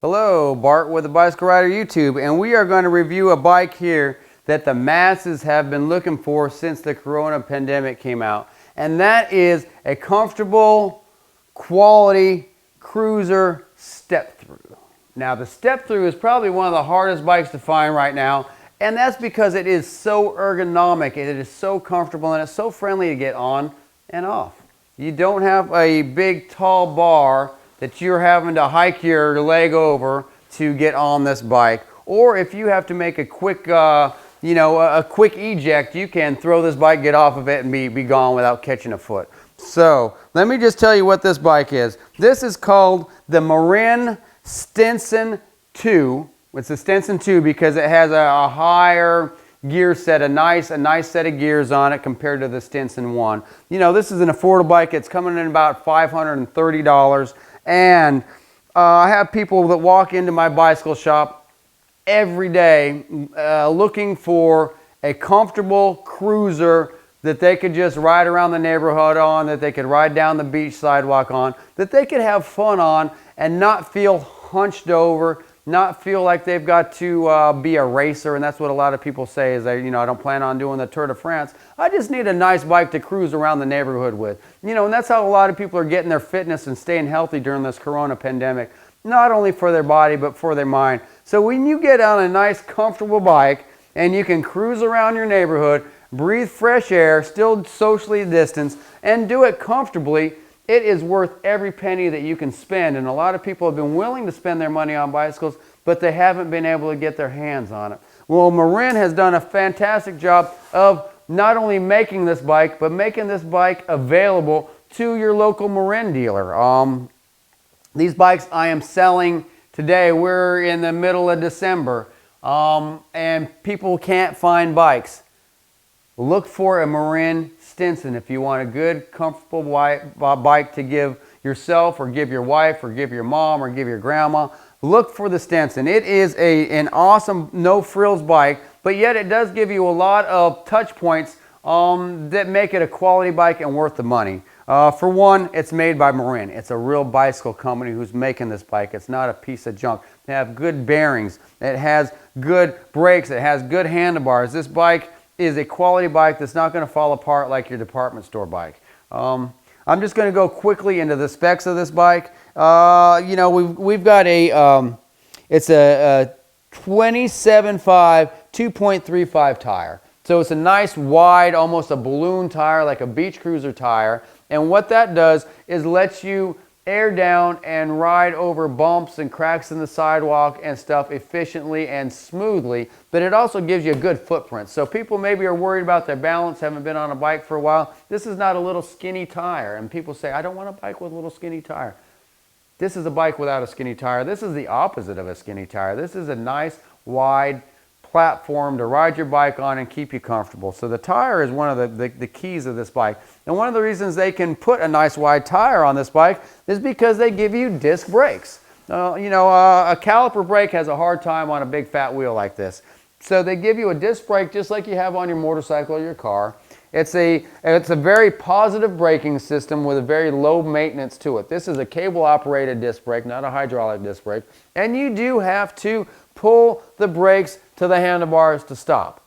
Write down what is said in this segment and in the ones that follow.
Hello, Bart with the Bicycle Rider YouTube, and we are going to review a bike here that the masses have been looking for since the corona pandemic came out, and that is a comfortable, quality cruiser step-through. Now, the step-through is probably one of the hardest bikes to find right now, and that's because it is so ergonomic, it is so comfortable, and it's so friendly to get on and off. You don't have a big, tall bar that you're having to hike your leg over to get on this bike. Or if you have to make a quick, a quick eject, you can throw this bike, get off of it, and be gone without catching a foot. So let me just tell you what this bike is. This is called the Marin Stinson 2. It's a Stinson 2 because it has a higher gear set, a nice set of gears on it compared to the Stinson 1. You know, this is an affordable bike. It's coming in about $530. And I have people that walk into my bicycle shop every day looking for a comfortable cruiser that they could just ride around the neighborhood on, that they could ride down the beach sidewalk on, that they could have fun on and not feel hunched over, not feel like they've got to be a racer. And that's what a lot of people say is, I don't plan on doing the Tour de France. I just need a nice bike to cruise around the neighborhood with. And that's how a lot of people are getting their fitness and staying healthy during this corona pandemic, not only for their body, but for their mind. So when you get on a nice, comfortable bike and you can cruise around your neighborhood, breathe fresh air, still socially distanced, and do it comfortably, it is worth every penny that you can spend. And a lot of people have been willing to spend their money on bicycles, but they haven't been able to get their hands on it. Well, Marin has done a fantastic job of not only making this bike, but making this bike available to your local Marin dealer. These bikes I am selling today. We're in the middle of December, and people can't find bikes. Look for a Marin Stinson if you want a good, comfortable bike to give yourself or give your wife or give your mom or give your grandma. Look for the Stinson. It is an awesome no-frills bike, but yet it does give you a lot of touch points that make it a quality bike and worth the money. For one, it's made by Marin. It's a real bicycle company who's making this bike. It's not a piece of junk. They have good bearings. It has good brakes. It has good handlebars. This bike is a quality bike that's not going to fall apart like your department store bike. I'm just going to go quickly into the specs of this bike. We've got it's a 27.5 2.35 tire. So it's a nice wide, almost a balloon tire, like a beach cruiser tire. And what that does is lets you air down and ride over bumps and cracks in the sidewalk and stuff efficiently and smoothly, but it also gives you a good footprint. So people maybe are worried about their balance, haven't been on a bike for a while. This is not a little skinny tire, and people say, I don't want a bike with a little skinny tire. This is a bike without a skinny tire. This is the opposite of a skinny tire. This is a nice, wide platform to ride your bike on and keep you comfortable. So the tire is one of the keys of this bike. And one of the reasons they can put a nice wide tire on this bike is because they give you disc brakes. A caliper brake has a hard time on a big fat wheel like this. So they give you a disc brake just like you have on your motorcycle or your car. It's a very positive braking system with a very low maintenance to it. This is a cable operated disc brake, not a hydraulic disc brake. And you do have to pull the brakes to the handlebars to stop.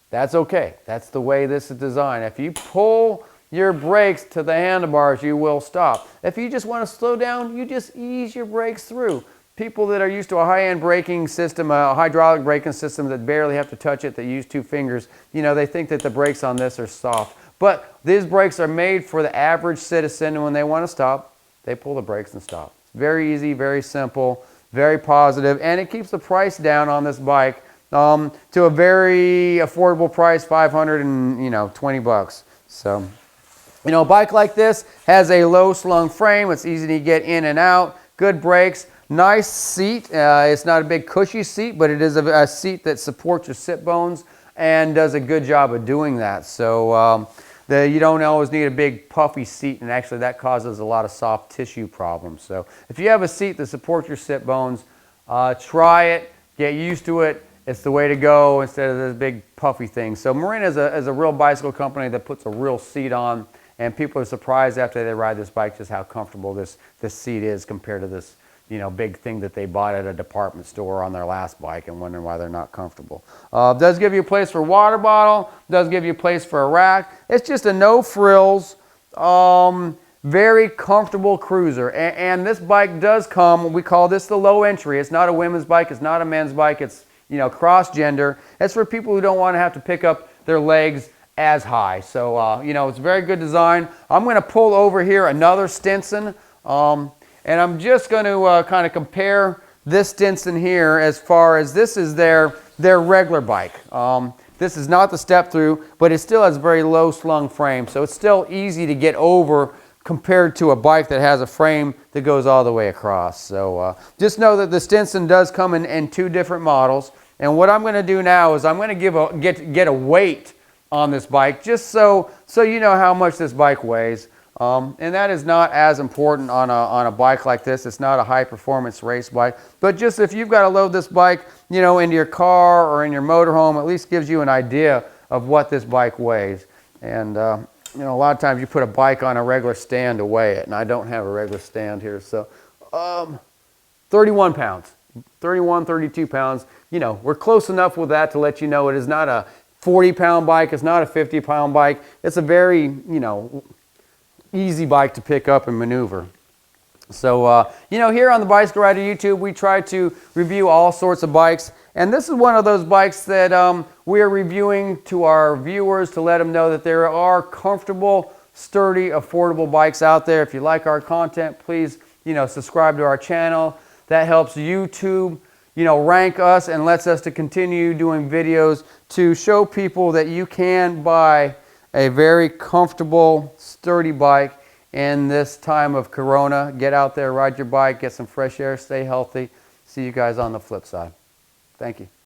That's okay. That's the way this is designed. If you pull your brakes to the handlebars, you will stop. If you just want to slow down, you just ease your brakes through. People that are used to a high-end braking system, a hydraulic braking system that barely have to touch it, that use 2 fingers, they think that the brakes on this are soft. But these brakes are made for the average citizen, and when they want to stop, they pull the brakes and stop. It's very easy, very simple, very positive, and it keeps the price down on this bike to a very affordable price, $520. So, a bike like this has a low slung frame. It's easy to get in and out. Good brakes. Nice seat. It's not a big cushy seat, but it is a seat that supports your sit bones and does a good job of doing that. So you don't always need a big puffy seat, and actually that causes a lot of soft tissue problems. So if you have a seat that supports your sit bones, try it, get used to it. It's the way to go instead of this big puffy thing. So Marin is a real bicycle company that puts a real seat on, and people are surprised after they ride this bike just how comfortable this seat is compared to this big thing that they bought at a department store on their last bike and wondering why they're not comfortable. Does give you a place for a water bottle, does give you a place for a rack. It's just a no frills, very comfortable cruiser. And this bike does come, we call this the low entry. It's not a women's bike, it's not a men's bike, it's cross gender. It's for people who don't want to have to pick up their legs as high. So it's a very good design. I'm going to pull over here another Stinson. And I'm just going to kind of compare this Stinson here as far as this is their regular bike. This is not the step through, but it still has a very low slung frame. So it's still easy to get over compared to a bike that has a frame that goes all the way across. So just know that the Stinson does come in two different models. And what I'm going to do now is I'm going to get a weight on this bike just so you know how much this bike weighs. And that is not as important on a bike like this. It's not a high performance race bike, but just if you've got to load this bike, into your car or in your motorhome, at least gives you an idea of what this bike weighs. And a lot of times you put a bike on a regular stand to weigh it, and I don't have a regular stand here, so 31 pounds, 31, 32 pounds. We're close enough with that to let you know it is not a 40-pound bike. It's not a 50-pound bike. It's a very, easy bike to pick up and maneuver. So, here on the Bicycle Rider YouTube, we try to review all sorts of bikes. And this is one of those bikes that we are reviewing to our viewers to let them know that there are comfortable, sturdy, affordable bikes out there. If you like our content, please, subscribe to our channel. That helps YouTube, rank us and lets us to continue doing videos to show people that you can buy a very comfortable, sturdy bike in this time of Corona. Get out there, ride your bike, get some fresh air, stay healthy. See you guys on the flip side. Thank you.